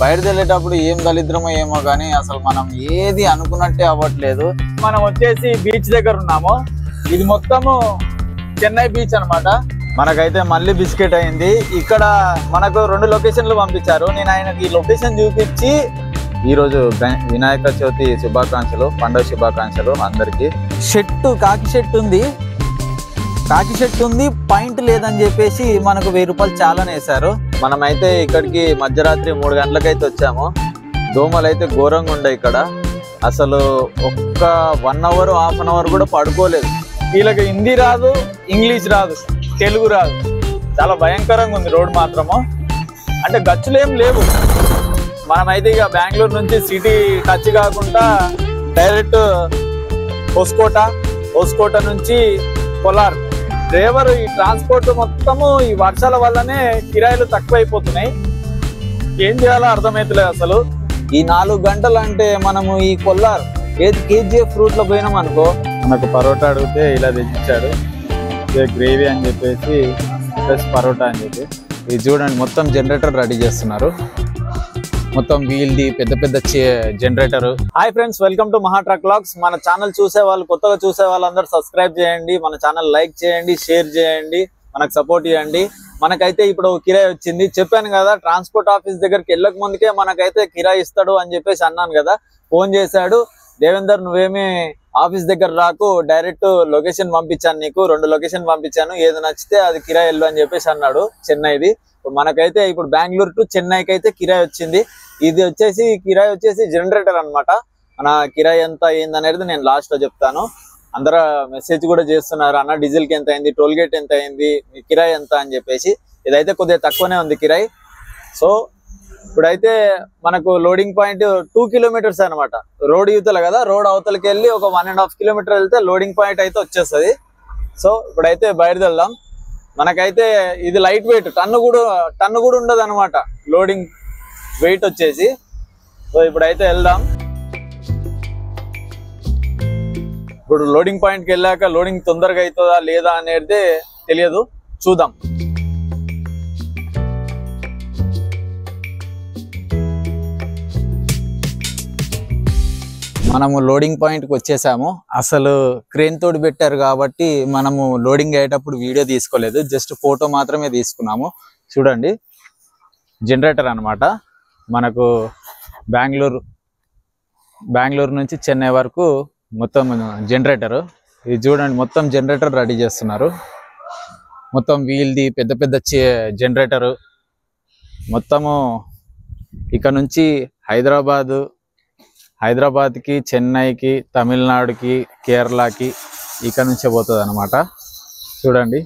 బయటకెళ్ళేటప్పుడు ఏం దరిద్రమో ఏమో కానీ అసలు మనం ఏది అనుకున్నట్టే అవ్వట్లేదు. మనం వచ్చేసి బీచ్ దగ్గర ఉన్నాము. ఇది మొత్తము చెన్నై బీచ్ అన్నమాట. మనకైతే మళ్ళీ బిస్కెట్ అయింది. ఇక్కడ మనకు 2 లొకేషన్లు పంపించారు. నేను ఆయనకి ఈ లొకేషన్ చూపించి ఈరోజు వినాయక చవితి శుభాకాంక్షలు, పండుగ శుభాకాంక్షలు అందరికి. కాకి షర్ట్ ఉంది పాయింట్ లేదని చెప్పేసి మనకు 1000 రూపాయలు చాలానే వేశారు. మనమైతే ఇక్కడికి మధ్యరాత్రి 3 గంటలకైతే వచ్చాము. దోమలు అయితే ఘోరంగా ఉండే ఇక్కడ. అసలు ఒక్క 1 అవర్ హాఫ్ అన్ అవర్ కూడా పడుకోలేదు. వీళ్ళకి హిందీ రాదు, ఇంగ్లీష్ రాదు, తెలుగు రాదు. చాలా భయంకరంగా ఉంది రోడ్ మాత్రము. అంటే గచ్చులేం లేవు. మనమైతే ఇక బెంగళూరు నుంచి సిటీ టచ్ కాకుండా డైరెక్ట్ హోస్కోట నుంచి కొలార్. డ్రైవర్ ఈ ట్రాన్స్పోర్ట్ మొత్తము ఈ వర్షాల వల్లనే కిరాయిలు తక్కువైపోతున్నాయి. ఏం చేయాలో అర్థమైతలేదు అసలు. ఈ 4 గంటలు అంటే మనము ఈ కొల్లార్ కేజీఎఫ్ రూట్ లో పోయినాం అనుకో, మనకు పరోటా అడిగితే ఇలా తెచ్చిచ్చాడు. గ్రేవీ అని చెప్పేసి ప్లస్ పరోటా అని చెప్పి. ఇది చూడండి, మొత్తం జనరేటర్ రెడీ చేస్తున్నారు. మొత్తం వీల్ది పెద్ద generator. Hi friends, welcome to మహా ట్రక్ వ్లాగ్స్. మన ఛానల్ చూసే వాళ్ళు, కొత్తగా చూసే వాళ్ళందరూ సబ్స్క్రైబ్ చేయండి, మన ఛానల్ లైక్ చేయండి, షేర్ చేయండి, మనకు సపోర్ట్ చేయండి. మనకైతే ఇప్పుడు కిరాయి వచ్చింది. చెప్పాను కదా, ట్రాన్స్పోర్ట్ ఆఫీస్ దగ్గరికి వెళ్ళక ముందుకే మనకైతే కిరాయి ఇస్తాడు అని చెప్పేసి అన్నాను కదా. ఫోన్ చేశాడు, దేవేందర్ నువ్వేమీ ఆఫీస్ దగ్గర రాకు, డైరెక్ట్ లొకేషన్ పంపించాను, నీకు 2 లొకేషన్ పంపించాను, ఏది నచ్చితే అది కిరాయి వెళ్ళు అని చెప్పేసి అన్నాడు. చెన్నైది. మనకైతే ఇప్పుడు బెంగళూరు టు చెన్నైకి అయితే కిరాయి వచ్చింది. ఇది వచ్చేసి కిరాయి వచ్చేసి జనరేటర్ అన్నమాట. మన కిరాయి ఎంత అయింది అనేది నేను లాస్ట్ లో చెప్తాను. అందరూ మెసేజ్ కూడా చేస్తున్నారు, అన్న డీజిల్ కి ఎంత అయింది, టోల్ గేట్ ఎంత అయింది, మీ కిరాయి ఎంత అని చెప్పేసి. ఇదైతే కొద్దిగా తక్కువనే ఉంది కిరాయి. సో ఇప్పుడైతే మనకు లోడింగ్ పాయింట్ 2 కిలోమీటర్స్ అనమాట. రోడ్ యువతల కదా, రోడ్ అవతలకి వెళ్ళి ఒక 1.5 కిలోమీటర్ వెళ్తే లోడింగ్ పాయింట్ అయితే వచ్చేస్తుంది. సో ఇప్పుడైతే బయలుదేరదాం. మనకైతే ఇది లైట్ వెయిట్, టన్ను కూడా ఉండదు అనమాట లోడింగ్ వెయిట్ వచ్చేసి. సో ఇప్పుడైతే వెళ్దాం. ఇప్పుడు లోడింగ్ పాయింట్కి వెళ్ళాక లోడింగ్ తొందరగా అవుతుందా లేదా అనేది తెలియదు, చూద్దాం. మనము లోడింగ్ పాయింట్కి వచ్చేసాము. అసలు క్రేన్ తోటి పెట్టారు కాబట్టి మనము లోడింగ్ అయ్యేటప్పుడు వీడియో తీసుకోలేదు, జస్ట్ ఫోటో మాత్రమే తీసుకున్నాము. చూడండి, జనరేటర్ అన్నమాట. మనకు బెంగళూరు నుంచి చెన్నై వరకు మొత్తం జనరేటరు. ఇది చూడండి, మొత్తం జనరేటర్ రెడీ చేస్తున్నారు. మొత్తం వీల్ది పెద్ద జనరేటరు. మొత్తము ఇక్కడ నుంచి హైదరాబాద్కి, చెన్నైకి, తమిళనాడుకి, కేరళకి ఇక్కడ నుంచే పోతుంది అనమాట. చూడండి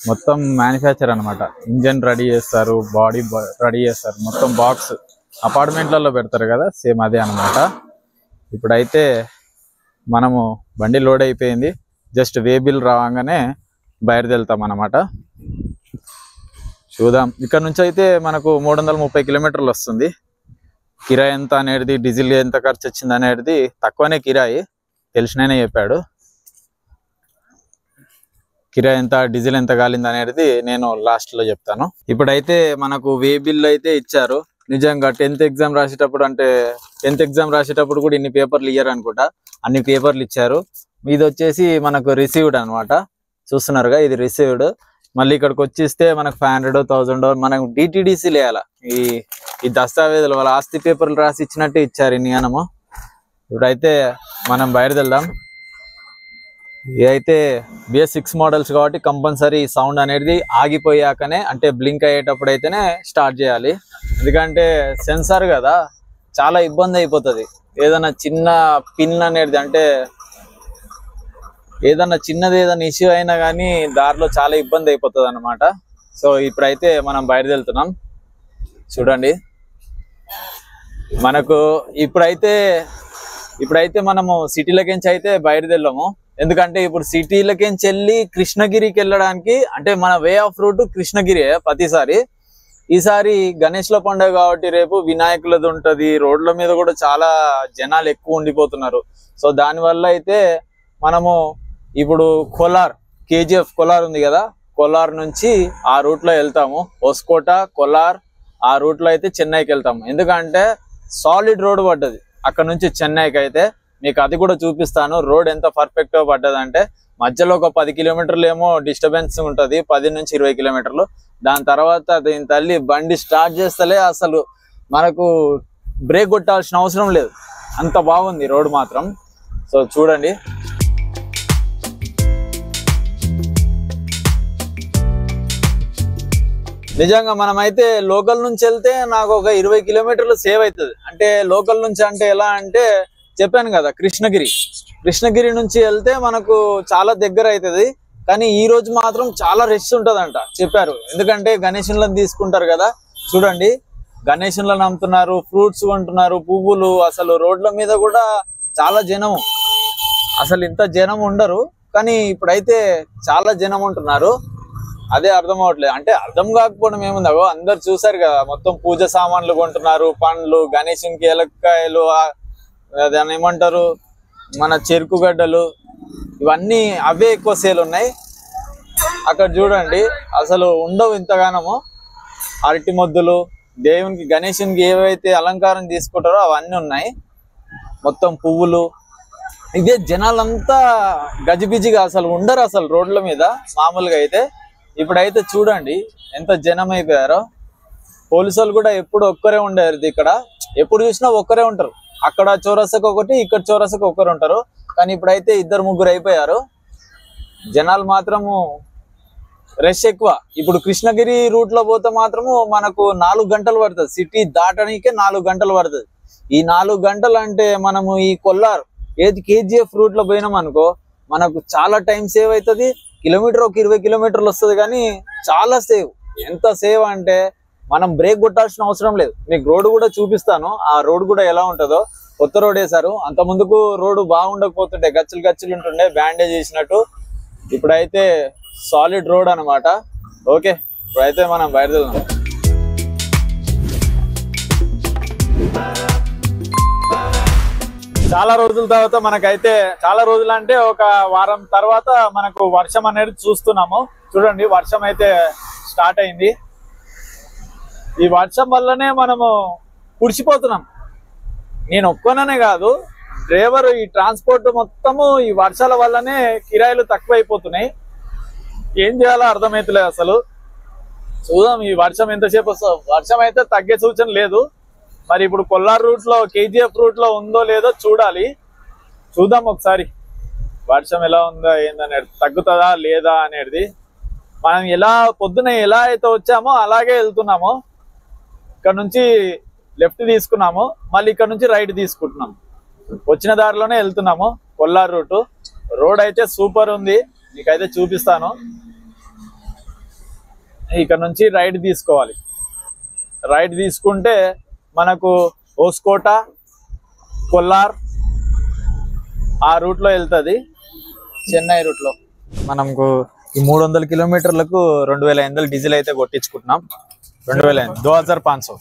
మొత్తం మ్యానుఫ్యాక్చర్ అనమాట. ఇంజన్ రెడీ చేస్తారు, బాడీ రెడీ చేస్తారు, మొత్తం బాక్స్ అపార్ట్మెంట్లలో పెడతారు కదా, సేమ్ అదే అనమాట. ఇప్పుడైతే మనము బండి లోడ్ అయిపోయింది. జస్ట్ వే బిల్ రాగానే బయలుదేరుతాం అన్నమాట. చూద్దాం. ఇక్కడ నుంచి అయితే మనకు 330 కిలోమీటర్లు వస్తుంది. కిరాయి ఎంత అనేది, డీజిల్ ఎంత ఖర్చు వచ్చింది అనేది తక్కువనే కిరాయి, తెలిసిననే చెప్పాడు. కిరాయి ఎంత, డీజిల్ ఎంత కాలింది అనేది నేను లాస్ట్ లో చెప్తాను. ఇప్పుడైతే మనకు వే బిల్ అయితే ఇచ్చారు. నిజంగా 10th ఎగ్జామ్ రాసేటప్పుడు కూడా ఇన్ని పేపర్లు ఇయ్యారు అనుకుంటా, అన్ని పేపర్లు ఇచ్చారు. ఇది వచ్చేసి మనకు రిసీవ్డ్ అనమాట. చూస్తున్నారుగా, ఇది రిసీవ్డ్. మళ్ళీ ఇక్కడికి వచ్చిస్తే మనకు 500, 1000 మనకు డిటిడిసి లేయాల. ఈ దస్తావేజులు వాళ్ళ ఆస్తి పేపర్లు రాసి ఇచ్చినట్టు ఇచ్చారు ఇన్ని అనము. ఇప్పుడైతే మనం బయలుదేరదాం. ఇదైతే BS6 మోడల్స్ కాబట్టి కంపల్సరీ సౌండ్ అనేది ఆగిపోయాకనే, అంటే బ్లింక్ అయ్యేటప్పుడు అయితేనే స్టార్ట్ చేయాలి. ఎందుకంటే సెన్సార్ కదా, చాలా ఇబ్బంది అయిపోతుంది. ఏదైనా చిన్న పిన్ అనేది, అంటే ఏదన్నా ఇష్యూ అయినా కానీ దారిలో చాలా ఇబ్బంది అయిపోతుంది అనమాట. సో ఇప్పుడైతే మనం బయలుదేరుతున్నాం. చూడండి, మనకు ఇప్పుడైతే మనము సిటీలకించి అయితే బయలుదేరాము. ఎందుకంటే ఇప్పుడు సిటీలకించి వెళ్ళి కృష్ణగిరికి వెళ్ళడానికి, అంటే మన వే ఆఫ్ రూట్ కృష్ణగిరి ప్రతిసారి. ఈసారి గణేష్ల పండుగ కాబట్టి రేపు వినాయకులది ఉంటది. రోడ్ల మీద కూడా చాలా జనాలు ఎక్కువ ఉండిపోతున్నారు. సో దానివల్ల అయితే మనము ఇప్పుడు కేజీఎఫ్ కొలార్ ఉంది కదా, కోలార్ నుంచి ఆ రూట్ లో వెళ్తాము. హోస్కోట, కోలార్ ఆ రూట్ లో అయితే చెన్నైకి వెళ్తాము. ఎందుకంటే సాలిడ్ రోడ్ పడ్డది అక్కడ నుంచి చెన్నైకి. అయితే మీకు అది కూడా చూపిస్తాను. రోడ్ ఎంత పర్ఫెక్ట్ గా పడ్డది అంటే మధ్యలో ఒక 10 కిలోమీటర్లు ఏమో డిస్టర్బెన్స్ ఉంటది, 10 నుంచి 20 కిలోమీటర్లు. దాని తర్వాత దీని తల్లి బండి స్టార్ట్ చేస్తలే అసలు మనకు బ్రేక్ కొట్టాల్సిన అవసరం లేదు, అంత బాగుంది రోడ్ మాత్రం. సో చూడండి. నిజంగా మనమైతే లోకల్ నుంచి వెళ్తే నాకు ఒక 20 కిలోమీటర్లు సేవ్ అవుతుంది. అంటే లోకల్ నుంచి అంటే ఎలా అంటే చెప్పాను కదా, కృష్ణగిరి నుంచి వెళ్తే మనకు చాలా దగ్గర అవుతుంది. కానీ ఈ రోజు మాత్రం చాలా రష్ ఉంటదంట చెప్పారు. ఎందుకంటే గణేశులను తీసుకుంటారు కదా, చూడండి గణేశులను అమ్ముతున్నారు, ఫ్రూట్స్ కొంటున్నారు, పువ్వులు. అసలు రోడ్ల మీద కూడా చాలా జనం. అసలు ఇంత జనం ఉండరు, కానీ ఇప్పుడైతే చాలా జనం ఉంటున్నారు. అదే అర్థం అవట్లేదు. అంటే అర్థం కాకపోవడం ఏముందో అందరు చూసారు కదా, మొత్తం పూజ సామాన్లు కొంటున్నారు, పండ్లు, గణేశునికి ఎలక్కాయలు, దాన్ని ఏమంటారు మన చెరుకు గడ్డలు, ఇవన్నీ అవే ఎక్కువ సేల్ ఉన్నాయి. అక్కడ చూడండి అసలు ఉండవు ఇంతగానము. అరటి మొద్దులు, దేవునికి గణేశునికి ఏవైతే అలంకారం తీసుకుంటారో అవన్నీ ఉన్నాయి. మొత్తం పువ్వులు. ఇదే జనాలంతా గజిబిజిగా అసలు ఉండరు అసలు రోడ్ల మీద మామూలుగా అయితే. ఇప్పుడైతే చూడండి ఎంత జనం అయిపోయారో. పోలీసు వాళ్ళు కూడా ఎప్పుడు ఒక్కరే ఉండేది ఇక్కడ, ఎప్పుడు చూసినా ఒక్కరే ఉంటారు. అక్కడ చౌరస్తాకు ఒకటి, ఇక్కడ చౌరస్తాకు ఒక్కరు ఉంటారు. కానీ ఇప్పుడైతే 2-3 అయిపోయారు. జనాలు మాత్రము రష్ ఎక్కువ. ఇప్పుడు కృష్ణగిరి రూట్ లో పోతే మాత్రము మనకు 4 గంటలు పడుతుంది. సిటీ దాటడానికే 4 గంటలు పడుతుంది. ఈ 4 గంటలు అంటే మనము ఈ కొల్లార్ ఏది KGF రూట్ లో పోయినాం అనుకో మనకు చాలా టైం సేవ్ అవుతుంది. కిలోమీటర్ ఒక 20 కిలోమీటర్లు వస్తుంది, కానీ చాలా సేవ్. ఎంత సేవ్ అంటే మనం బ్రేక్ కొట్టాల్సిన అవసరం లేదు. మీకు రోడ్డు కూడా చూపిస్తాను, ఆ రోడ్ కూడా ఎలా ఉంటుందో. కొత్త రోడ్ వేశారు. అంత ముందుకు రోడ్డు బాగుండకపోతుండే, గచ్చులు గచ్చులు ఉంటుండే, బ్యాండేజ్ చేసినట్టు. ఇప్పుడైతే సాలిడ్ రోడ్ అనమాట. ఓకే, ఇప్పుడైతే మనం బయలుదేరుదాం. చాలా రోజుల తర్వాత మనకైతే, చాలా రోజులు అంటే ఒక వారం తర్వాత మనకు వర్షం అనేది చూస్తున్నాము. చూడండి వర్షం అయితే స్టార్ట్ అయింది. ఈ వర్షం వల్లనే మనము కుడిచిపోతున్నాం. నేను ఒక్కననే కాదు, డ్రైవర్, ఈ ట్రాన్స్పోర్ట్ మొత్తము ఈ వర్షాల వల్లనే కిరాయిలు తక్కువైపోతున్నాయి. ఏం చేయాలో అర్థమైతలేదు అసలు. చూద్దాం ఈ వర్షం ఎంతసేపు వస్తుందో. వర్షం అయితే తగ్గే సూచన లేదు. మరి ఇప్పుడు కొల్లార్ రూట్ లో, KGF రూట్ లో ఉందో లేదో చూడాలి. చూద్దాం ఒకసారి వర్షం ఎలా ఉందా ఏందనేది, తగ్గుతుందా లేదా అనేది. మనం పొద్దున ఎలా అయితే వచ్చామో అలాగే వెళ్తున్నాము. ఇక్కడ నుంచి లెఫ్ట్ తీసుకున్నాము, మళ్ళీ ఇక్కడ నుంచి రైట్ తీసుకుంటున్నాము. వచ్చిన దారిలోనే వెళ్తున్నాము కొల్లార్ రూట్. రోడ్ అయితే సూపర్ ఉంది, మీకైతే చూపిస్తాను. ఇక్కడ నుంచి రైట్ తీసుకోవాలి. రైట్ తీసుకుంటే మనకు హోస్కోట, కొల్లార్ ఆ రూట్ లో వెళ్తుంది, చెన్నై రూట్ లో. మనకు ఈ 300 కిలోమీటర్లకు 2500 డీజిల్ అయితే కొట్టించుకుంటున్నాం. 2500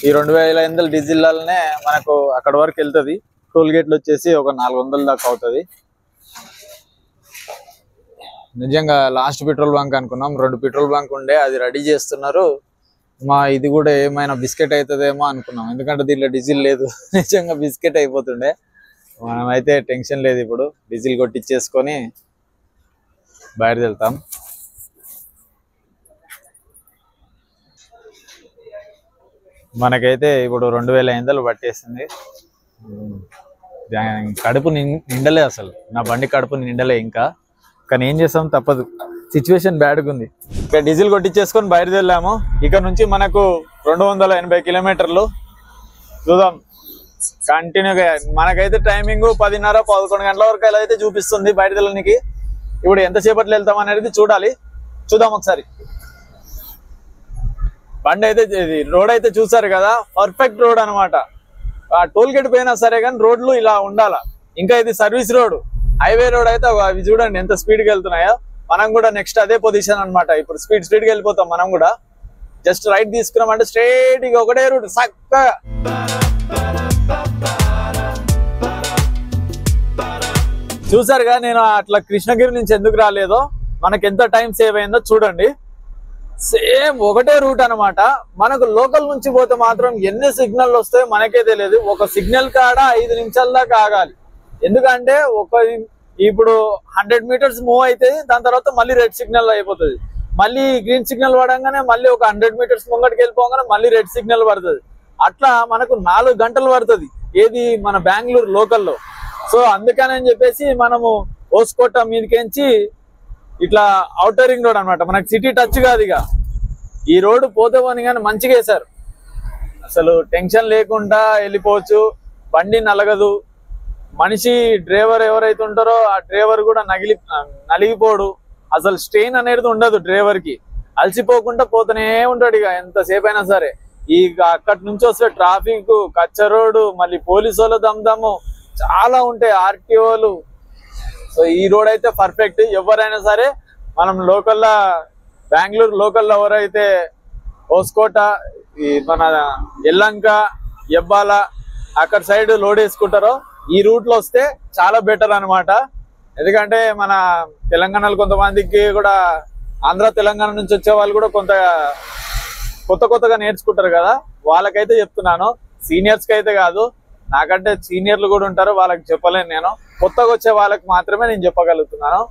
ఈ 2500 డీజిల్ వల్లనే మనకు అక్కడ వరకు వెళ్తుంది. టోల్ గేట్లు వచ్చేసి ఒక 400 దాకా అవుతుంది. నిజంగా లాస్ట్ పెట్రోల్ బంక్ అనుకున్నాం, 2 పెట్రోల్ బంక్ ఉండే, అది రెడీ చేస్తున్నారు. ఇది కూడా ఏమైనా బిస్కెట్ అవుతుందేమో అనుకున్నాం, ఎందుకంటే దీంట్లో డీజిల్ లేదు. నిజంగా బిస్కెట్ అయిపోతుండే. మనమైతే టెన్షన్ లేదు, ఇప్పుడు డీజిల్ కొట్టించేసుకొని బయలుదేరుతాం. మనకైతే ఇప్పుడు 2500 పట్టేసింది. కడుపు నిండలే అసలు, నా బండి కడుపు నిండలే ఇంకా. కానీ ఏం చేస్తాం, తప్పదు, సిచ్యువేషన్ బ్యాడ్గా ఉంది. ఇక డీజిల్ కొట్టించేసుకొని బయలుదేరాము. ఇక్కడ నుంచి మనకు 280 కిలోమీటర్లు. చూద్దాం కంటిన్యూగా. మనకైతే టైమింగ్ 10:30-11 గంటల వరకు ఎలా అయితే చూపిస్తుంది బయలుదేరడానికి. ఇప్పుడు ఎంతసేపట్లో వెళ్తాం అనేది చూడాలి. చూద్దాం ఒకసారి. బండి అయితే, రోడ్ అయితే చూసారు కదా, పర్ఫెక్ట్ రోడ్ అనమాట. ఆ టోల్ గేట్ పోయినా సరే కానీ రోడ్లు ఇలా ఉండాల. ఇంకా ఇది సర్వీస్ రోడ్, హైవే రోడ్ అయితే అవి చూడండి ఎంత స్పీడ్గా వెళ్తున్నాయో. మనం కూడా నెక్స్ట్ అదే పొజిషన్ అనమాట. ఇప్పుడు స్పీడ్గా వెళ్ళిపోతాం మనం కూడా. జస్ట్ రైట్ తీసుకున్నామంటే స్ట్రైట్ గా ఒకటే రూట్ చక్కగా. చూసారుగా నేను అట్లా కృష్ణగిరి నుంచి ఎందుకు రాలేదో, మనకి ఎంత టైం సేవ్ అయిందో చూడండి. సేమ్ ఒకటే రూట్ అనమాట. మనకు లోకల్ నుంచి పోతే మాత్రం ఎన్ని సిగ్నల్ వస్తాయో మనకే తెలియదు. ఒక సిగ్నల్ కాడ 5 నిమిషాల దాకా ఆగాలి. ఎందుకంటే ఇప్పుడు 100 మీటర్స్ మూవ్ అయితే దాని తర్వాత మళ్ళీ రెడ్ సిగ్నల్ అయిపోతుంది. మళ్ళీ గ్రీన్ సిగ్నల్ పడంగానే మళ్ళీ ఒక 100 మీటర్స్ ముంగటికి వెళ్ళిపోగానే మళ్ళీ రెడ్ సిగ్నల్ పడుతుంది. అట్లా మనకు 4 గంటలు పడుతుంది ఏది మన బెంగళూరు లోకల్లో. సో అందుకని చెప్పేసి మనము హోస్కోట మీదకించి ఇట్లా ఔటర్ రింగ్ రోడ్ అనమాట, మనకి సిటీ టచ్ కాదు. ఇక ఈ రోడ్డు పోతే పోని కానీ మంచిగా వేశారు. అసలు టెన్షన్ లేకుండా వెళ్ళిపోవచ్చు, బండి నలగదు. మనిషి డ్రైవర్ ఎవరైతే ఉంటారో ఆ డ్రైవర్ కూడా నలిగిపోడు. అసలు స్ట్రెయిన్ అనేది ఉండదు డ్రైవర్ కి. అలసిపోకుండా పోతూనే ఉంటాడు ఇక ఎంతసేపు అయినా సరే. ఇక అక్కడి నుంచి వస్తే ట్రాఫిక్, కచ్చరోడు, మళ్ళీ పోలీసు వాళ్ళు దమ్దమ్ము చాలా ఉంటాయి, ఆర్టీఓలు. సో ఈ రోడ్ అయితే పర్ఫెక్ట్. ఎవరైనా సరే మనం లోకల్లా బెంగళూరు లోకల్లో ఎవరైతే హోస్కోట, మన ఎల్లంక, ఎబ్బాల అక్కడ సైడ్ లోడ్ వేసుకుంటారో ఈ రూట్ లో వస్తే చాలా బెటర్ అనమాట. ఎందుకంటే మన తెలంగాణలో కొంతమందికి కూడా ఆంధ్ర తెలంగాణ నుంచి వచ్చే వాళ్ళు కూడా కొత్తగా నేర్చుకుంటారు కదా, వాళ్ళకైతే చెప్తున్నాను. సీనియర్స్ కి అయితే కాదు, నాకంటే సీనియర్లు కూడా ఉంటారు, వాళ్ళకి చెప్పలేను నేను. కొత్తగా వచ్చే వాళ్ళకి మాత్రమే నేను చెప్పగలుగుతున్నాను.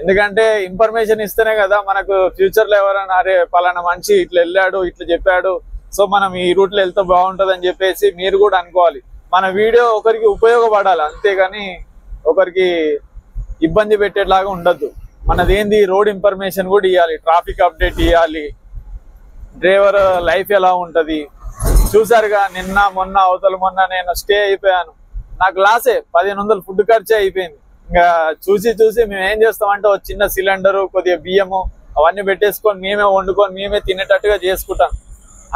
ఎందుకంటే ఇన్ఫర్మేషన్ ఇస్తేనే కదా మనకు ఫ్యూచర్ లో ఎవరైనా అరే పలానా మనిషి ఇట్లా వెళ్ళాడు, ఇట్లా చెప్పాడు, సో మనం ఈ రూట్ లో వెళ్తే బాగుంటది అని చెప్పేసి మీరు కూడా అనుకోవాలి. మన వీడియో ఒకరికి ఉపయోగపడాలి, అంతేగాని ఒకరికి ఇబ్బంది పెట్టేలాగా ఉండద్దు. మనదేంది రోడ్ ఇన్ఫర్మేషన్ కూడా ఇవ్వాలి, ట్రాఫిక్ అప్డేట్ ఇవ్వాలి, డ్రైవర్ లైఫ్ ఎలా ఉంటది. చూసారుగా నిన్న మొన్న అవతల మొన్న నేను స్టే అయిపోయాను. నాకు లాసే 1500 ఫుడ్ ఖర్చే అయిపోయింది. ఇంకా చూసి మేము ఏం చేస్తామంటే ఒక చిన్న సిలిండరు, కొద్దిగా బియ్యము అవన్నీ పెట్టేసుకొని మేమే వండుకొని మేమే తినేటట్టుగా చేసుకుంటాం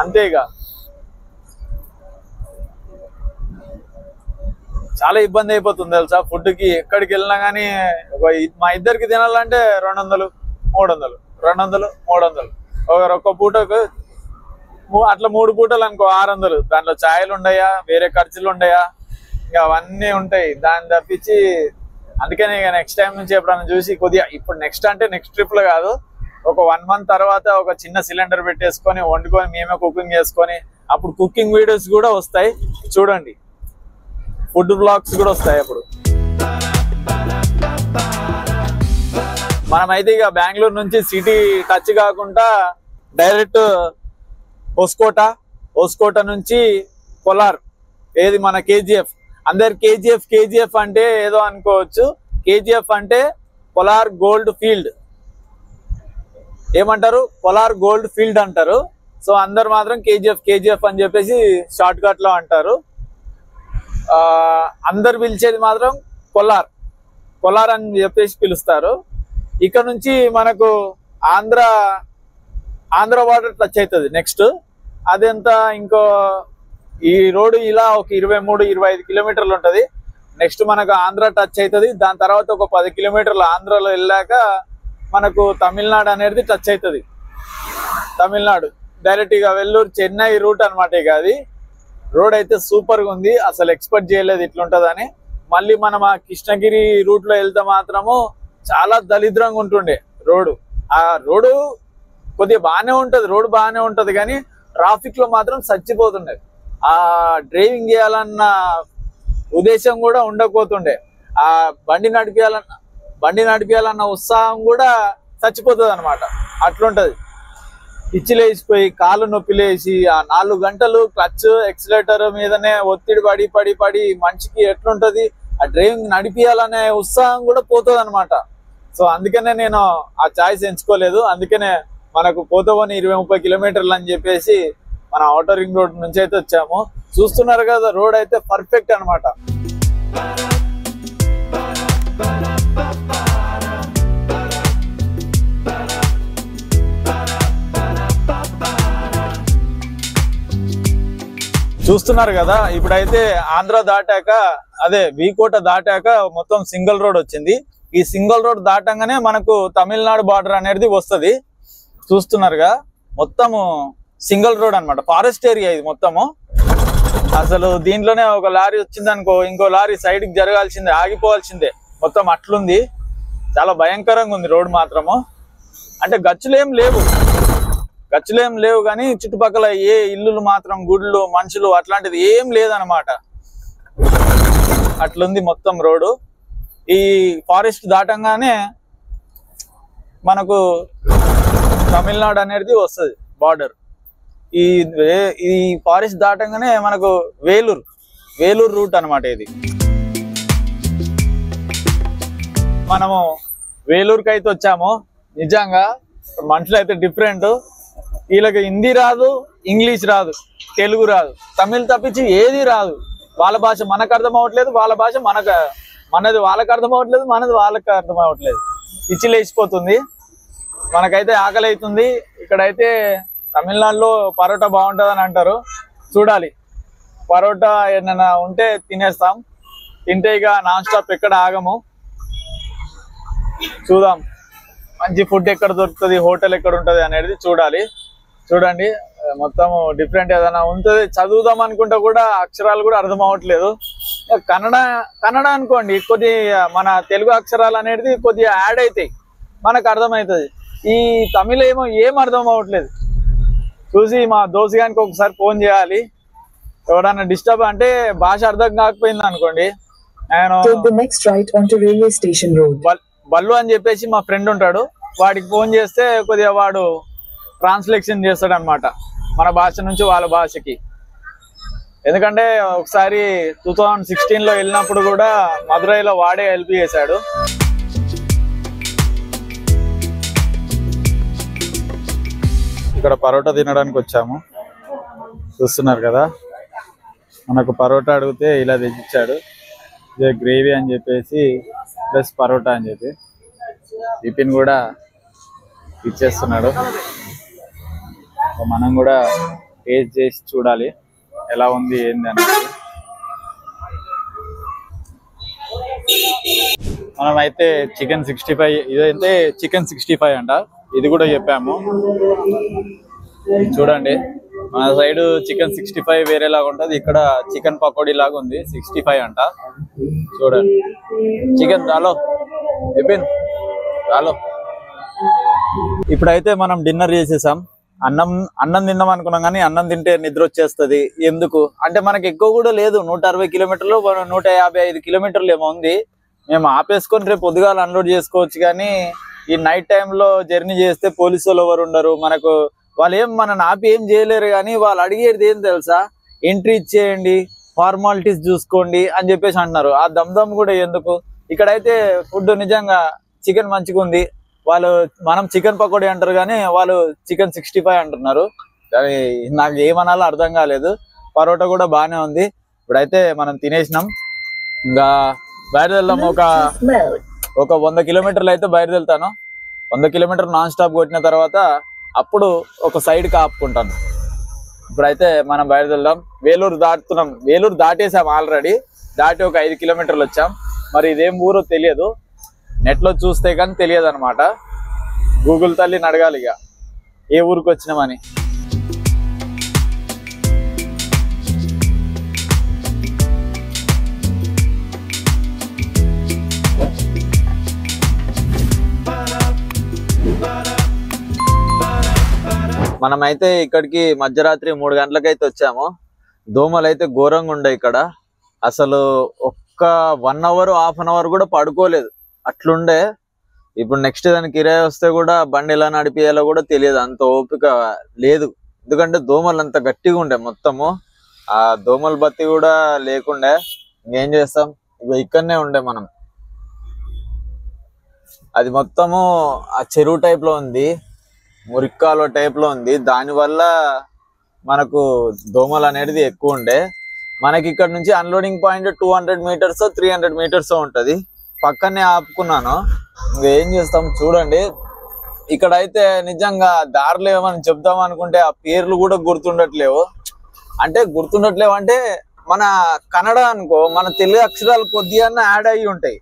అంతేగా. చాలా ఇబ్బంది అయిపోతుంది తెలుసా ఫుడ్ కి. ఎక్కడికి వెళ్ళినా కానీ మా ఇద్దరికి తినాలంటే 200, 300, 200, 300. ఒక్క పూటకు అట్లా 3 పూటలు అనుకో 600. దాంట్లో ఛాయలు ఉండయా, వేరే ఖర్చులు ఉండయా, ఇంకా అవన్నీ ఉంటాయి. దాన్ని తప్పించి అందుకని ఇక నెక్స్ట్ టైం నుంచి ఎప్పుడన్నా చూసి కొద్దిగా, ఇప్పుడు నెక్స్ట్ అంటే నెక్స్ట్ ట్రిప్ లో కాదు, ఒక 1 మంత్ తర్వాత ఒక చిన్న సిలిండర్ పెట్టేసుకొని వండుకొని మేమే కుకింగ్ చేసుకొని, అప్పుడు కుకింగ్ వీడియోస్ కూడా వస్తాయి చూడండి, ఫుడ్ బ్లాగ్స్ కూడా వస్తాయి అప్పుడు. మనమైతే ఇక బెంగళూరు నుంచి సిటీ టచ్ కాకుండా డైరెక్ట్ హోస్కోట నుంచి కొలార్, ఏది మన కేజీఎఫ్. అందరు కేజీఎఫ్ అంటే ఏదో అనుకోవచ్చు. కేజీఎఫ్ అంటే కొలార్ గోల్డ్ ఫీల్డ్. ఏమంటారు? కొలార్ గోల్డ్ ఫీల్డ్ అంటారు. సో అందరు మాత్రం కేజీఎఫ్ అని చెప్పేసి షార్ట్ కట్ లో అంటారు. అందరు పిలిచేది మాత్రం కొలార్ అని చెప్పేసి పిలుస్తారు. ఇక్కడ నుంచి మనకు ఆంధ్ర బార్డర్ టచ్ అవుతుంది నెక్స్ట్. అదెంత ఇంకో ఈ రోడ్డు ఇలా ఒక 23-25 కిలోమీటర్లు ఉంటది. నెక్స్ట్ మనకు ఆంధ్ర టచ్ అవుతుంది. దాని తర్వాత ఒక 10 కిలోమీటర్లు ఆంధ్రలో వెళ్ళాక మనకు తమిళనాడు అనేది టచ్ అవుతుంది. తమిళనాడు డైరెక్ట్ ఇక వెల్లూరు చెన్నై రూట్ అనమాట. ఇక అది రోడ్ అయితే సూపర్ గా ఉంది, అసలు ఎక్స్పెక్ట్ చేయలేదు ఇట్లుంటదని. మళ్ళీ మనం ఆ కృష్ణగిరి రూట్ లో వెళ్తే మాత్రము చాలా దరిద్రంగా ఉంటుండే రోడ్డు. ఆ రోడ్డు కొద్దిగా బాగానే ఉంటది, రోడ్డు బాగానే ఉంటది, కానీ ట్రాఫిక్ లో మాత్రం చచ్చిపోతుండే. ఆ డ్రైవింగ్ చేయాలన్న ఉద్దేశం కూడా ఉండకపోతుండే. ఆ బండి నడిపియాలన్న ఉత్సాహం కూడా చచ్చిపోతుంది అనమాట. అట్లుంటది. పిచ్చిలేసిపోయి కాళ్ళు నొప్పిలేసి ఆ 4 గంటలు క్లచ్ ఎక్సిలేటర్ మీదనే ఒత్తిడి పడి మనిషికి ఎట్లుంటది, ఆ డ్రైవింగ్ నడిపియాలనే ఉత్సాహం కూడా పోతుంది అనమాట. సో అందుకనే నేను ఆ చాయిస్ ఎంచుకోలేదు. అందుకనే మనకు పోతోని 20-30 కిలోమీటర్లు అని చెప్పేసి మన ఔటర్ రింగ్ రోడ్ నుంచి అయితే వచ్చాము. చూస్తున్నారు కదా, రోడ్ అయితే పర్ఫెక్ట్ అనమాట. చూస్తున్నారు కదా, ఇప్పుడైతే ఆంధ్ర దాటాక, అదే వీకోట దాటాక మొత్తం సింగిల్ రోడ్ వచ్చింది. ఈ సింగిల్ రోడ్ దాటంగానే మనకు తమిళనాడు బార్డర్ అనేది వస్తుంది. చూస్తున్నారుగా, మొత్తము సింగిల్ రోడ్ అన్నమాట. ఫారెస్ట్ ఏరియా ఇది మొత్తము. అసలు దీంట్లోనే ఒక లారీ వచ్చింది అనుకో, ఇంకో లారీ సైడ్ కి జరగాల్సిందే, ఆగిపోవాల్సిందే. మొత్తం అట్లుంది, చాలా భయంకరంగా ఉంది రోడ్ మాత్రము. అంటే గచ్చులేం లేవు కానీ చుట్టుపక్కల ఏ ఇల్లులు మాత్రం గుళ్ళు మనుషులు అట్లాంటిది ఏం లేదనమాట. అట్లుంది మొత్తం రోడ్డు. ఈ ఫారెస్ట్ దాటంగానే మనకు తమిళనాడు అనేది వస్తుంది బార్డర్. ఈ ఫారెస్ట్ దాటంగానే మనకు వేలూరు రూట్ అనమాట ఇది. మనము వేలూరుకి అయితే వచ్చాము. నిజంగా మనుషులు అయితే డిఫరెంట్. వీళ్ళకి హిందీ రాదు, ఇంగ్లీష్ రాదు, తెలుగు రాదు, తమిళ్ తప్పించి ఏది రాదు. వాళ్ళ భాష మనకు అర్థం అవ్వట్లేదు, వాళ్ళ భాష మనది వాళ్ళకి అర్థం అవ్వట్లేదు, మనది వాళ్ళకి అర్థం అవ్వట్లేదు. పిచ్చి లేచిపోతుంది. మనకైతే ఆకలి అవుతుంది. ఇక్కడైతే తమిళనాడులో పరోటా బాగుంటుందని అంటారు. చూడాలి, పరోటా ఏమైనా ఉంటే తినేస్తాం. తింటే ఇక నాన్ స్టాప్ ఎక్కడ ఆగము. చూద్దాం మంచి ఫుడ్ ఎక్కడ దొరుకుతుంది, హోటల్ ఎక్కడ ఉంటుంది అనేది చూడాలి. చూడండి మొత్తం డిఫరెంట్ ఏదైనా ఉంటుంది. చదువుదాం అనుకుంటే కూడా అక్షరాలు కూడా అర్థం అవ్వట్లేదు. కన్నడ అనుకోండి, కొద్ది మన తెలుగు అక్షరాలు అనేది కొద్దిగా యాడ్ అవుతాయి, మనకు అర్థమవుతుంది. ఈ తమిళ ఏం అర్థం అవ్వట్లేదు. చూసి మా దోస్త్ గానికి ఒకసారి ఫోన్ చేయాలి. ఎవరైనా డిస్టర్బ్ అంటే భాష అర్థం కాకపోయింది అనుకోండి, నేను బల్లు అని చెప్పేసి మా ఫ్రెండ్ ఉంటాడు, వాడికి ఫోన్ చేస్తే కొద్దిగా వాడు ట్రాన్స్లేషన్ చేస్తాడు అనమాట మన భాష నుంచి వాళ్ళ భాషకి. ఎందుకంటే ఒకసారి 2016లో వెళ్ళినప్పుడు కూడా మదురైలో వాడే హెల్ప్ చేశాడు. ఇక్కడ పరోటా తినడానికి వచ్చాము. చూస్తున్నారు కదా, మనకు పరోటా అడిగితే ఇలా తెచ్చిచ్చాడు. ఇదే గ్రేవీ అని చెప్పేసి ప్లస్ పరోటా అని చెప్పి టిఫిన్ కూడా ఇచ్చేస్తున్నాడు. మనం కూడా టేస్ట్ చేసి చూడాలి ఎలా ఉంది ఏంది అనేది. మనమైతే చికెన్ 65, ఇదైతే చికెన్ 65 అంట. ఇది కూడా చెప్పాము. చూడండి, మన సైడ్ చికెన్ 65 వేరేలాగా ఉంటుంది, ఇక్కడ చికెన్ పకోడీ లాగా ఉంది. 65 అంట. చూడండి, చికెన్ చాలో చాలో. ఇప్పుడైతే మనం డిన్నర్ చేసేసాం. అన్నం తిన్నాం అనుకున్నాం కానీ అన్నం తింటే నిద్ర వచ్చేస్తుంది. ఎందుకు అంటే మనకి ఎక్కువ కూడా లేదు, 160 కిలోమీటర్లు 155 కిలోమీటర్లు ఏమో ఉంది. మేము ఆపేసుకొని రేపు పొద్దుగాల అన్లోడ్ చేసుకోవచ్చు. కానీ ఈ నైట్ టైంలో జర్నీ చేస్తే పోలీసు వాళ్ళు ఎవరు ఉండరు మనకు. వాళ్ళు మనని ఆపి ఏం చేయలేరు. కానీ వాళ్ళు అడిగేది ఏం తెలుసా, ఎంట్రీ ఇచ్చేయండి, ఫార్మాలిటీస్ చూసుకోండి అని చెప్పేసి అంటున్నారు. ఆ దమ్ కూడా ఎందుకు. ఇక్కడైతే ఫుడ్ నిజంగా చికెన్ మంచిగా ఉంది. మనం చికెన్ పకోడీ అంటారు కానీ వాళ్ళు చికెన్ 65 అంటున్నారు. నాకు ఏమనాలో అర్థం కాలేదు. పరోటా కూడా బాగానే ఉంది. ఇప్పుడైతే మనం తినేసినాం. ఇంకా బయలుదేరుదాం. ఒక 100 కిలోమీటర్లు అయితే బయలుదేరుతాను. 100 కిలోమీటర్లు నాన్ స్టాప్ కొట్టిన తర్వాత అప్పుడు ఒక సైడ్కి ఆపుకుంటాను. ఇప్పుడైతే మనం బయలుదేరుదాం. వేలూరు దాటుతున్నాం. వేలూరు దాటేసాం ఆల్రెడీ. దాటి ఒక 5 కిలోమీటర్లు వచ్చాం. మరి ఇదేం ఊరో తెలియదు, నెట్లో చూస్తే కానీ తెలియదు అనమాట. గూగుల్ తల్లిని అడగాలి ఇక ఏ ఊరికి వచ్చినామని. మనమైతే ఇక్కడికి మధ్యరాత్రి 3 గంటలకైతే వచ్చాము. దోమలు అయితే ఘోరంగా ఉండే ఇక్కడ. అసలు ఒక్క 1 అవర్ హాఫ్ అన్ అవర్ కూడా పడుకోలేదు, అట్లుండే. ఇప్పుడు నెక్స్ట్ దానికి కిరాయి వస్తే కూడా బండి ఎలా నడిపియాలో కూడా తెలియదు, అంత ఓపిక లేదు. ఎందుకంటే దోమలు అంత గట్టిగా ఉండే మొత్తము. ఆ దోమల బత్తి కూడా లేకుండే. ఇంకేం చేస్తాం, ఇక ఇక్కడనే ఉండే మనం. అది మొత్తము ఆ చెరువు టైప్ లో ఉంది, మురిక్కాలో టైప్ లో ఉంది. దానివల్ల మనకు దోమలు అనేది ఎక్కువ ఉండే. మనకి ఇక్కడ నుంచి అన్లోడింగ్ పాయింట్ 200 మీటర్స్ 300 మీటర్స్ ఉంటది. పక్కనే ఆపుకున్నాను. ఇంకేం చేస్తాం చూడండి. ఇక్కడైతే నిజంగా దారిలో ఏమని చెప్దాం అనుకుంటే ఆ పేర్లు కూడా గుర్తుండట్లేవు. అంటే మన కన్నడ అనుకో, మన తెలుగు అక్షరాలు కొద్దిగా యాడ్ అయ్యి ఉంటాయి.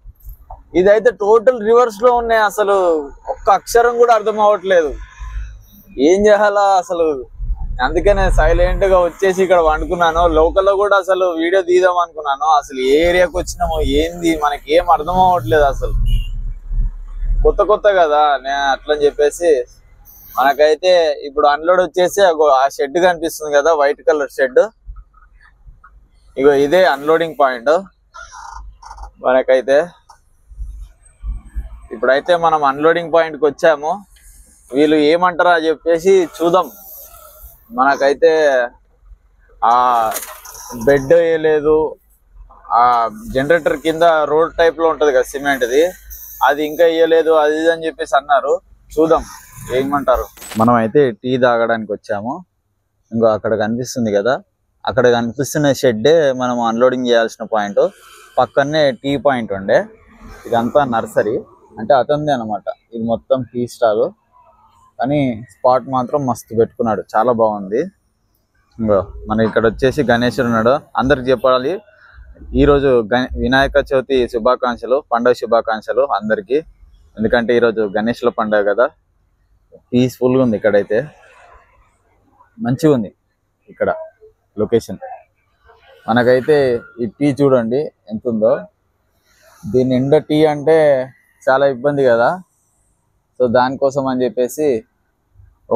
ఇదైతే టోటల్ రివర్స్ లో ఉన్నాయి. అసలు ఒక్క అక్షరం కూడా అర్థం అవ్వట్లేదు. ఏం చేయాలా అసలు అందుకనే సైలెంట్ గా వచ్చేసి ఇక్కడ వండుకున్నాను. లోకల్లో కూడా అసలు వీడియో తీద్దాం అనుకున్నాను. అసలు ఏ ఏరియాకి వచ్చినామో ఏంది మనకి ఏం అర్థం అవ్వట్లేదు. అసలు కొత్త కదా నేను అట్లని చెప్పేసి మనకైతే ఇప్పుడు అన్లోడ్ వచ్చేసి ఆ షెడ్ కనిపిస్తుంది కదా, వైట్ కలర్ షెడ్. ఇగో ఇదే అన్లోడింగ్ పాయింట్ మనకైతే. ఇప్పుడైతే మనం అన్లోడింగ్ పాయింట్ కి వచ్చాము. వీళ్ళు ఏమంటారా చెప్పేసి చూద్దాం. మనకైతే ఆ బెడ్ వేయలేదు, ఆ జనరేటర్ కింద రోడ్ టైప్ లో ఉంటది కదా సిమెంట్ది, అది ఇంకా వేయలేదు, అది ఇది అని చెప్పేసి అన్నారు. చూద్దాం ఏమంటారు. మనం అయితే టీ తాగడానికి వచ్చాము. ఇంకో అక్కడ కనిపిస్తుంది కదా, అక్కడ కనిపిస్తున్న షెడ్డే మనం అన్లోడింగ్ చేయాల్సిన పాయింట్. పక్కనే టీ పాయింట్ ఉండే. ఇదంతా నర్సరీ అంటే అతనిదే అనమాట. ఇది మొత్తం టీ స్టాల్. కానీ స్పాట్ మాత్రం మస్తు పెట్టుకున్నాడు, చాలా బాగుంది. ఇంకో మనకి ఇక్కడ వచ్చేసి గణేశుడు ఉన్నాడు. అందరికి చెప్పాలి ఈరోజు వినాయక చవితి శుభాకాంక్షలు, పండుగ శుభాకాంక్షలు అందరికి. ఎందుకంటే ఈరోజు గణేశుల పండుగ కదా. పీస్ఫుల్గా ఉంది ఇక్కడైతే, మంచిగా ఉంది ఇక్కడ లొకేషన్. మనకైతే ఈ టీ చూడండి ఎంత ఉందో. దీని నిండా టీ అంటే చాలా ఇబ్బంది కదా. సో దానికోసం అని చెప్పేసి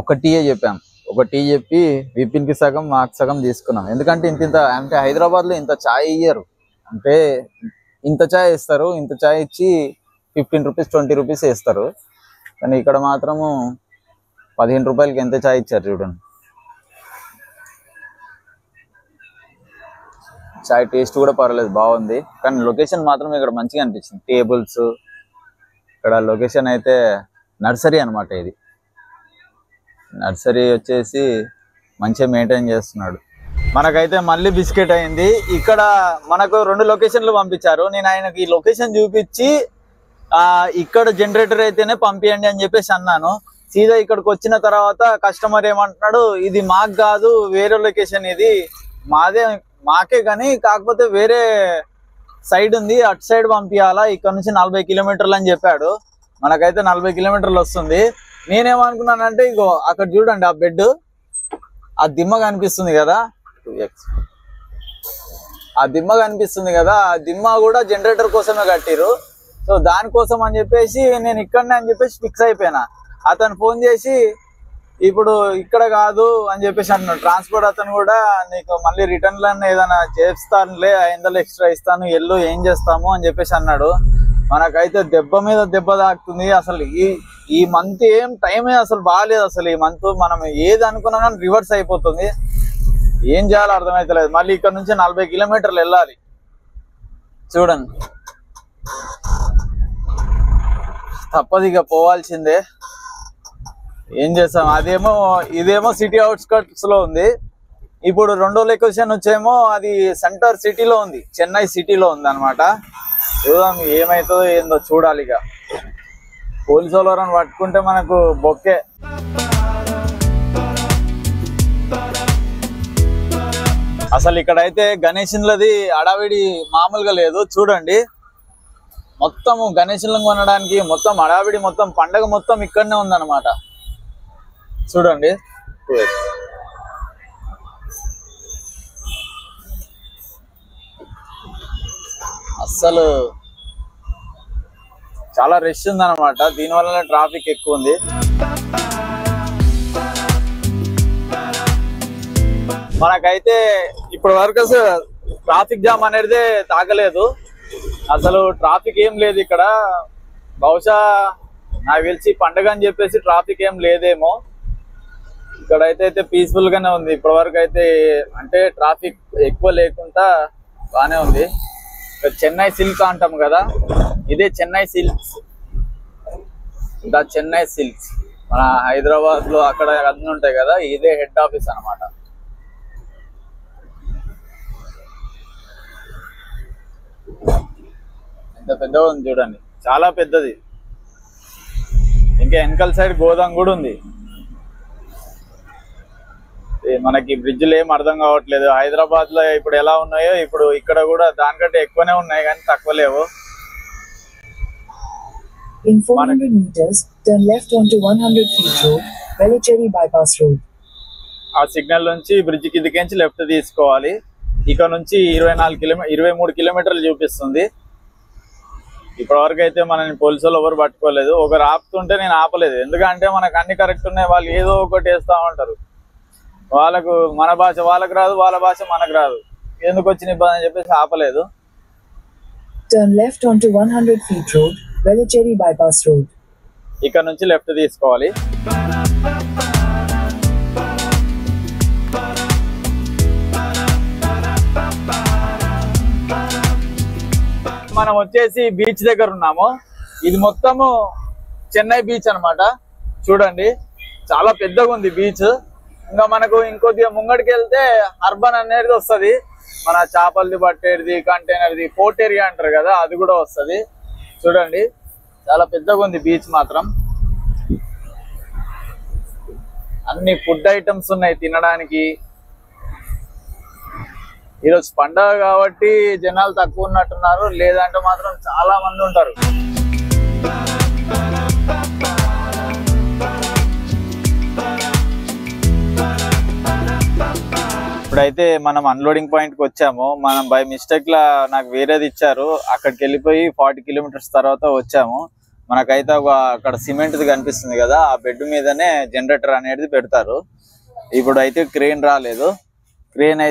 ఒక టీయే చెప్పాం. ఒక టీ చెప్పి విపిన్కి సగం మాకు సగం తీసుకున్నాం. ఎందుకంటే ఇంత అంటే హైదరాబాద్లో ఇంత ఛాయ్ ఇయ్యరు. అంటే ఇంత ఛాయ్ ఇస్తారు, ఇంత ఛాయ్ ఇచ్చి 15 రూపీస్ 20 రూపీస్ వేస్తారు. కానీ ఇక్కడ మాత్రము 15 రూపాయలకి ఎంత ఛాయ్ ఇచ్చారు చూడండి. చాయ్ టేస్ట్ కూడా పర్వాలేదు, బాగుంది. కానీ లొకేషన్ మాత్రం ఇక్కడ మంచిగా అనిపించింది. టేబుల్స్, ఇక్కడ లొకేషన్ అయితే నర్సరీ అనమాట. ఇది నర్సరీ వచ్చేసి మంచిగా మెయింటైన్ చేస్తున్నాడు. మనకైతే మళ్ళీ బిస్కెట్ అయింది. ఇక్కడ మనకు 2 లొకేషన్లు పంపించారు. నేను ఆయనకి ఈ లొకేషన్ చూపించి ఇక్కడ జనరేటర్ అయితేనే పంపించండి అని చెప్పేసి అన్నాను. సీదా ఇక్కడికి వచ్చిన తర్వాత కస్టమర్ ఏమంటున్నాడు, ఇది మాకు కాదు వేరే లొకేషన్, ఇది మాకే కానీ కాకపోతే వేరే సైడ్ ఉంది, అటు సైడ్ పంపించాలా, ఇక్కడ నుంచి 40 కిలోమీటర్లు అని చెప్పాడు. మనకైతే 40 కిలోమీటర్లు వస్తుంది. నేనేమనుకున్నానంటే ఇగో అక్కడ చూడండి, ఆ బెడ్, ఆ దిమ్మ కనిపిస్తుంది కదా, 2x ఆ దిమ్మ కనిపిస్తుంది కదా, ఆ దిమ్మ కూడా జనరేటర్ కోసమే కట్టిరు. సో దానికోసం అని చెప్పేసి నేను ఇక్కడనే అని చెప్పేసి ఫిక్స్ అయిపోయినా. అతను ఫోన్ చేసి ఇప్పుడు ఇక్కడ కాదు అని చెప్పేసి అంటున్నాడు. ట్రాన్స్పోర్ట్ అతను కూడా నీకు మళ్ళీ రిటర్న్ లో ఏదైనా చేస్తానులే, 500 ఎక్స్ట్రా ఇస్తాను, ఎల్లు ఏం చేస్తాము అని చెప్పేసి అన్నాడు. మనకైతే దెబ్బ మీద దెబ్బ తాకుతుంది. అసలు ఈ మంత్ ఏం టైమే అసలు బాగాలేదు. అసలు ఈ మంత్ మనం ఏది అనుకున్నా కానీ రివర్స్ అయిపోతుంది. ఏం చేయాలో అర్థమైతలేదు. మళ్ళీ ఇక్కడ నుంచి 40 కిలోమీటర్లు వెళ్ళాలి. చూడండి, తప్పదు ఇక పోవాల్సిందే. ఏం చేస్తాం. ఇదేమో సిటీ అవుట్స్కట్స్ లో ఉంది. ఇప్పుడు 2వ లొకేషన్ వచ్చేమో అది సెంటర్ సిటీలో ఉంది, చెన్నై సిటీలో ఉంది అనమాట. చూద్దాం ఏమైతుందో ఏందో చూడాలి. ఇక పోలీసు వాళ్ళని పట్టుకుంటే మనకు బొక్కే. అసలు ఇక్కడైతే గణేశులది అడావిడి మామూలుగా లేదు. చూడండి, మొత్తం గణేశులను కొనడానికి మొత్తం అడావిడి, మొత్తం పండగ మొత్తం ఇక్కడనే ఉందన్నమాట. చూడండి, అస్సలు చాలా రష్ ఉందన్నమాట. దీనివల్ల ట్రాఫిక్ ఎక్కువ ఉంది. మనకైతే ఇప్పటి వరకు అసలు ట్రాఫిక్ జామ్ అనేది తాగలేదు. అసలు ట్రాఫిక్ ఏం లేదు ఇక్కడ. బహుశా నాకు తెలిసి పండగ అని చెప్పేసి ట్రాఫిక్ ఏం లేదేమో. ఇక్కడైతే పీస్ఫుల్ గానే ఉంది ఇప్పటి వరకు అయితే. అంటే ట్రాఫిక్ ఎక్కువ లేకుండా బానే ఉంది. చెన్నై సిల్క్ అంటాం కదా, ఇదే చెన్నై సిల్క్స్. ఇంకా చెన్నై సిల్క్స్ మన హైదరాబాద్ లో అక్కడ అన్ని ఉంటాయి కదా, ఇదే హెడ్ ఆఫీస్ అన్నమాట. ఎంత పెద్దగా ఉంది చూడండి, చాలా పెద్దది. ఇంకా వెనకాల సైడ్ గోదాం కూడా ఉంది. మనకి బ్రిడ్జ్లు ఏం అర్థం కావట్లేదు. హైదరాబాద్ లో ఇప్పుడు ఎలా ఉన్నాయో ఇప్పుడు ఇక్కడ కూడా దానికంటే ఎక్కువనే ఉన్నాయి, కానీ తక్కువ లేవు. In 400 meters, turn left onto 100 feet road, Velachery bypass road. ఆ సిగ్నల్ నుంచి బ్రిడ్జ్ కిందకించి లెఫ్ట్ తీసుకోవాలి. ఇక్కడ నుంచి 23 కిలోమీటర్లు చూపిస్తుంది. ఇప్పటివరకు అయితే మనని పోలీసు వాళ్ళు ఎవరు పట్టుకోలేదు. ఒకరు ఆపుతుంటే నేను ఆపలేదు, ఎందుకంటే మనకు అన్ని కరెక్ట్ ఉన్నాయి, వాళ్ళు ఏదో ఒకటి వేస్తూ ఉంటారు. వాళ్ళకు మన భాష వాళ్ళకు రాదు, వాళ్ళ భాష మనకు రాదు, ఎందుకు వచ్చిన ఇబ్బంది అని చెప్పేసి ఆపలేదు. Turn left onto 100 feet road, Velachery bypass road. ఇక్కడ నుంచి లెఫ్ట్ తీసుకోవాలి. మనం వచ్చేసి బీచ్ దగ్గర ఉన్నాము. ఇది మొత్తము చెన్నై బీచ్ అన్నమాట. చూడండి చాలా పెద్దగా ఉంది బీచ్. ఇంకా మనకు ఇంకొద్దిగా ముంగడికి వెళ్తే అర్బన్ అనేది వస్తుంది. మన చేపలది పట్టేది కంటైనర్ది పోర్ట్ ఏరియా అంటారు కదా, అది కూడా వస్తుంది. చూడండి చాలా పెద్దగా ఉంది బీచ్ మాత్రం. అన్ని ఫుడ్ ఐటమ్స్ ఉన్నాయి తినడానికి. ఈరోజు పండగ కాబట్టి జనాలు తక్కువ ఉన్నట్టున్నారు, లేదంటే మాత్రం చాలా మంది ఉంటారు. ఇప్పుడైతే మనం అన్లోడింగ్ పాయింట్ కి వచ్చాము. మనం బై మిస్టేక్ లా నాకు వేరేది ఇచ్చారు, అక్కడికి వెళ్ళిపోయి 40 కిలోమీటర్స్ తర్వాత వచ్చాము. మనకైతే అక్కడ సిమెంట్ కనిపిస్తుంది కదా, ఆ బెడ్ మీదనే జనరేటర్ అనేది పెడతారు. ఇప్పుడు అయితే క్రేన్ రాలేదు. క్రేన్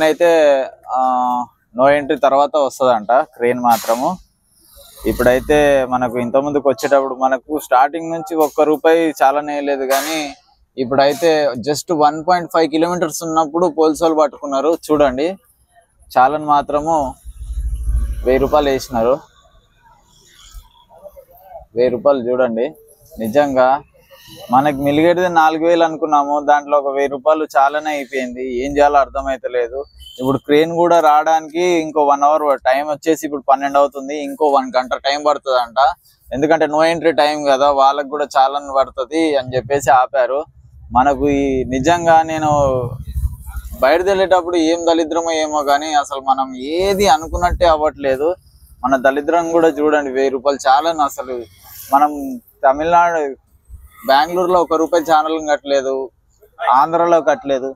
అయితే నో ఎంట్రీ తర్వాత వస్తుందంట క్రేన్ మాత్రము. ఇప్పుడైతే మనకు ఇంత ముందుకు వచ్చేటప్పుడు మనకు స్టార్టింగ్ నుంచి ₹1 చాలానే లేదు, కానీ ఇప్పుడైతే జస్ట్ 1.5 కిలోమీటర్స్ ఉన్నప్పుడు పోలీసు వాళ్ళు పట్టుకున్నారు. చూడండి చాలని మాత్రము ₹1000 వేసినారు. ₹1000 చూడండి. నిజంగా మనకి మిలిగేటిది 4000 అనుకున్నాము, దాంట్లో ఒక ₹1000 చాలానే అయిపోయింది. ఏం చేయాలో అర్థమైతలేదు. ఇప్పుడు క్రేన్ కూడా రావడానికి ఇంకో 1 అవర్ టైం వచ్చేసి ఇప్పుడు 12 అవుతుంది. ఇంకో 1 గంట టైం పడుతుంది అంట, ఎందుకంటే నో ఎంట్రీ టైం కదా, వాళ్ళకు కూడా చాలా పడుతుంది అని చెప్పేసి ఆపారు. మనకు ఈ నిజంగా నేను బయటకు ఏం దళిద్రమో ఏమో కానీ అసలు మనం ఏది అనుకున్నట్టే అవ్వట్లేదు. మన దళిద్రం కూడా చూడండి, ₹1000 చాలా. అసలు మనం తమిళనాడు బెంగళూరులో ₹1 ఛానల్ కట్టలేదు, ఆంధ్రలో కట్టలేదు.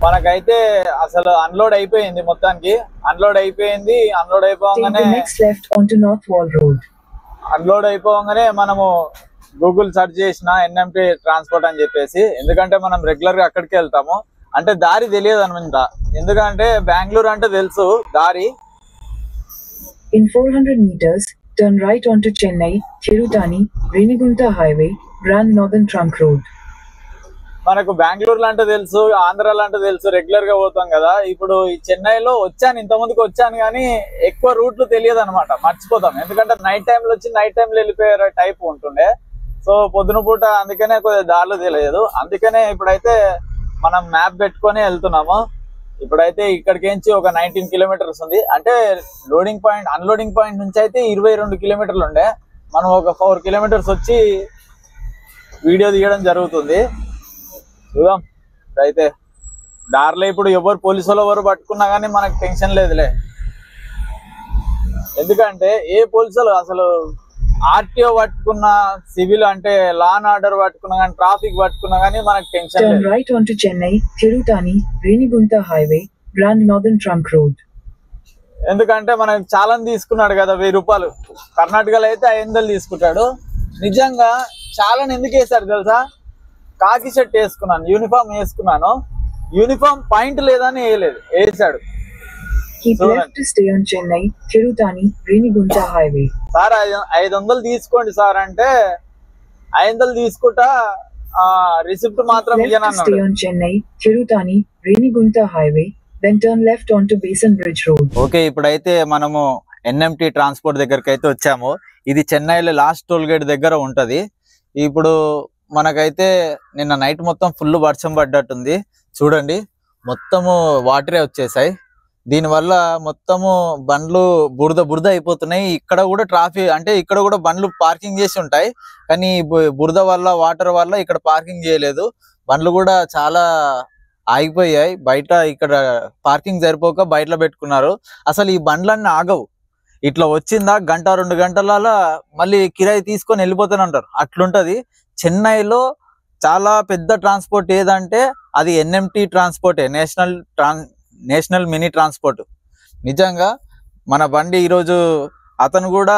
మనకైతే అసలు అన్లోడ్ అయిపోయింది, మొత్తానికి అన్లోడ్ అయిపోయింది. అన్లోడ్ అయిపోగానే అన్లోడ్ అయిపోగానే మనము గూగుల్ సెర్చ్ చేసిన ఎన్ఎంటీ ట్రాన్స్పోర్ట్ అని చెప్పేసి, ఎందుకంటే మనం రెగ్యులర్ గా అక్కడికి వెళ్తాము. అంటే దారి తెలియదు అనమాట, ఎందుకంటే బెంగళూరు అంటే తెలుసు దారి. In 400 meters, turn right onto Chennai, Tirutani, Renigunta Highway, Grand Northern Trunk Road. మనకు బెంగళూరులో అంటే తెలుసు, ఆంధ్రాలో అంటే తెలుసు, రెగ్యులర్ గా పోతాం కదా. ఇప్పుడు ఈ చెన్నైలో వచ్చాను, ఇంత ముందుకు వచ్చాను, కానీ ఎక్కువ రూట్లు తెలియదు అనమాట, మర్చిపోతాం. ఎందుకంటే నైట్ టైంలో వచ్చి నైట్ టైంలో వెళ్ళిపోయే టైప్ ఉంటుండే. సో పొద్దున పూట అందుకనే కొద్దిగా దారిలో తెలియదు. అందుకనే ఇప్పుడైతే మనం మ్యాప్ పెట్టుకొని వెళ్తున్నాము. ఇప్పుడైతే ఇక్కడికించి ఒక 19 కిలోమీటర్స్ ఉంది. అంటే లోడింగ్ పాయింట్ అన్లోడింగ్ పాయింట్ నుంచి అయితే 22 కిలోమీటర్లు ఉండే. మనం ఒక 4 కిలోమీటర్స్ వచ్చి వీడియో తీయడం జరుగుతుంది. చూద్దాం. అయితే దారిలో ఇప్పుడు ఎవరు పోలీసులు ఎవరు పట్టుకున్నా కానీ మనకు టెన్షన్ లేదులే, ఎందుకంటే ఏ పోలీసులు అసలు ఆర్టీఓ పట్టుకున్నా, సివిల్ అంటే లా అండ్ ఆర్డర్ పట్టుకున్నా కానీ, ట్రాఫిక్ పట్టుకున్నా కానీ మనకు టెన్షన్ లేదు. Turn right onto Chennai, Tirutani, Renigunta Highway, Grand Northern Trunk Road. ఎందుకంటే మనకు చాలా తీసుకున్నాడు కదా ₹1000. కర్ణాటకలో అయితే 500 తీసుకుంటాడు. నిజంగా చాలా ఎందుకు వేశారు తెలుసా? కాకి షర్ట్ వేసుకున్నాను, యూనిఫామ్ వేసుకున్నాను, యూనిఫామ్ పాయింట్ లేదని వేసాడు. Keep left to stay on Chennai, Tirutani, Renigunta Highway. Sir 500 తీసుకోండి సార్ అంటే 500 తీసుకుంటా, రిసిప్ట్ మాత్రం Left to stay on Chennai, Tirutani, Renigunta Highway, then turn left onto Basin Bridge Road. Okay, ఇప్పుడైతే మనము NMT transport దగ్గరికి అయితే వచ్చాము. ఇది చెన్నైలో లాస్ట్ టోల్ గేట్ దగ్గర ఉంటది. ఇప్పుడు మనకైతే నిన్న నైట్ మొత్తం ఫుల్ వర్షం పడ్డట్టుంది. చూడండి మొత్తము వాటరే వచ్చేసాయి. దీనివల్ల మొత్తము బండ్లు బురద అయిపోతున్నాయి. ఇక్కడ కూడా ట్రాఫిక్ అంటే ఇక్కడ కూడా బండ్లు పార్కింగ్ చేసి ఉంటాయి, కానీ బురద వల్ల వాటర్ వల్ల ఇక్కడ పార్కింగ్ చేయలేదు. బండ్లు కూడా చాలా ఆగిపోయాయి బయట. ఇక్కడ పార్కింగ్ సరిపోక బయటలో పెట్టుకున్నారు. అసలు ఈ బండ్లన్నీ ఆగవు. ఇట్లా వచ్చిందా గంట 2 గంటల మళ్ళీ కిరాయి తీసుకొని వెళ్ళిపోతూనే ఉంటారు. అట్లుంటది. చెన్నైలో చాలా పెద్ద ట్రాన్స్పోర్ట్ ఏదంటే అది ఎన్ఎంటీ ట్రాన్స్పోర్టే, నేషనల్ మినీ ట్రాన్స్పోర్ట్. నిజంగా మన బండి ఈరోజు అతను కూడా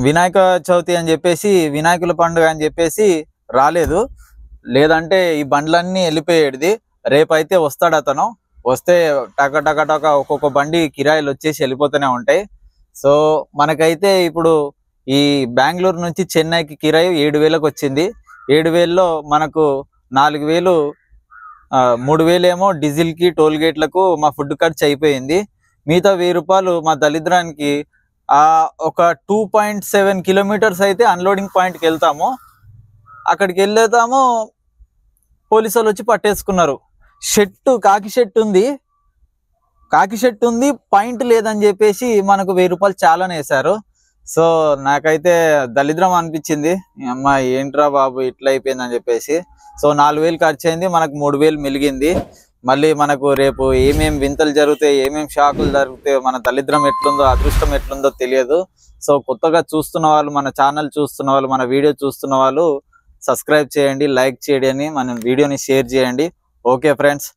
వినాయక చవితి అని చెప్పేసి, వినాయకుల పండుగ అని చెప్పేసి రాలేదు, లేదంటే ఈ బండ్లన్నీ వెళ్ళిపోయేది. రేపైతే వస్తాడు అతను. వస్తే టక ఒక్కొక్క బండి కిరాయిలు వచ్చేసి వెళ్ళిపోతూనే ఉంటాయి. సో మనకైతే ఇప్పుడు ఈ బెంగళూరు నుంచి చెన్నైకి కిరాయి 7,000కి వచ్చింది. 7,000లో మనకు 4,000, 3,000 ఏమో డీజిల్ కి టోల్ గేట్లకు మా ఫుడ్ ఖర్చు అయిపోయింది. మిగతా 1,000 రూపాయలు మా దళిద్రానికి ఒక 2.7 కిలోమీటర్స్ అయితే అన్లోడింగ్ పాయింట్కి వెళ్తాము. అక్కడికి వెళ్ళేతాము, పోలీసు వాళ్ళు వచ్చి పట్టేసుకున్నారు. కాకి షెట్ ఉంది, పాయింట్ లేదని చెప్పేసి మనకు 1,000 రూపాయలు చాలానే వేశారు. సో నాకైతే దళిద్రం అనిపించింది. అమ్మ ఏంట్రా బాబు ఇట్లా అయిపోయిందని చెప్పేసి. సో 4,000 ఖర్చు అయింది, మనకు 3,000 మిలిగింది. మళ్ళీ మనకు రేపు ఏమేమి వింతలు జరుగుతాయి, ఏమేమి షాకులు జరుగుతాయి, మన దళిద్రం ఎట్లుందో, అదృష్టం ఎట్లుందో తెలియదు. సో కొత్తగా చూస్తున్న వాళ్ళు, మన ఛానల్ చూస్తున్న వాళ్ళు, మన వీడియో చూస్తున్న వాళ్ళు సబ్స్క్రైబ్ చేయండి, లైక్ చేయండి, మన వీడియోని షేర్ చేయండి. Okay friends.